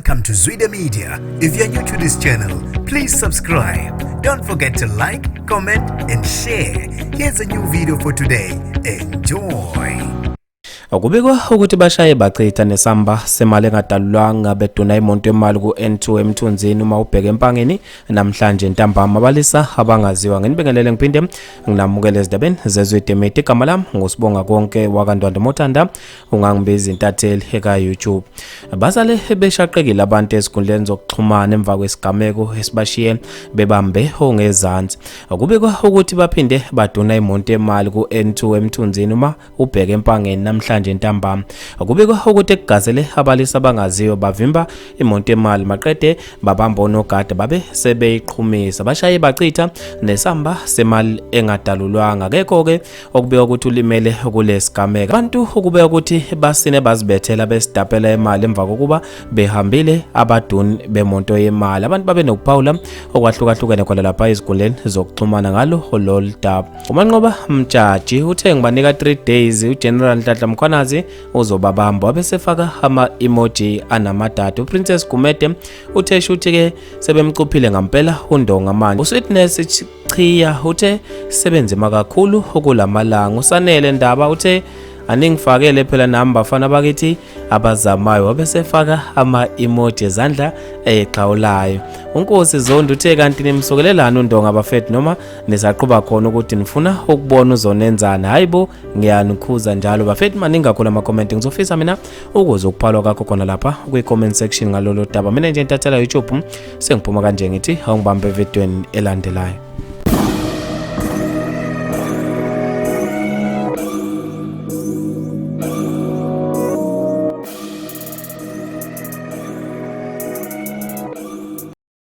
Welcome to Zwida Media. If you're new to this channel, please subscribe. Don't forget to like, comment and share. Here's a new video for today. Enjoy. Kubikwa ukuthi bashaye bachitha nesamba semali engadalulwanga beduna imonto emali ku N2 emthunzini uma ubheka empangeni namhlanje ntambama balisa abangaziwa ngenibingelele ngiphinde nginamukele ezidabeni zezwide media igama lami ngusibonga konke wakandwanda Mothanda ungangibiza intatheli eka YouTube basale beshaqekile abantu ezinkundleni zokuxhumana emva kwesigameko esibashiye bebambe ongezansi kubikwa ukuthi baphinde baduna imonto emali ku N2 emthunzini uma ubheka empangeni namhlanje ntambama kubikwa ukuthi ekugazele abalisa abangaziyo bavimba imonto emali maqede babamba onogada babe sebeyiqhumisa bashaye bachitha nesamba semali engadalulwanga kekho ke okubeka ukuthi ulimele kulesigameko abantu okubeka ukuthi basine bazibethela besidapela imali emva kokuba behambile abaduni bemonto yemali abantu babe nokuphawula okwahlukahlukene khona lapha ezikundleni zokuxhumana ngalo loludaba umanqoba Mtshali uthe ngibanika 3 days uGeneral Nhlanhla Mkhwanazi uzobabamba wabesefaka ama-emoji anamadada uPrincess Gumede uthe shuthi ke sebemcuphile ngampela undonga manje uSweetness Chiya uthe sebenzima kakhulu okulamalanga uSanele Ndaba uthe aningifakele phela nami bafana bakithi abazamayo wabesefaka ama-emoji ezandla exhawulayo uNkosi Zondo uthe kanti nimsokelelana undonga abafethu noma nisaqhuba khona ukuthi nifuna ukubona uzonenzana hayibo ngiyanikhuza njalo bafethu maningakhona ama-comment ngizofisa mina ukuze ukuphalwa kakho khona lapha kwi-comment section ngalolo daba mina nje ntathela YouTube sengiphuma kanje ngithi awungibambe evidweni elandelayo.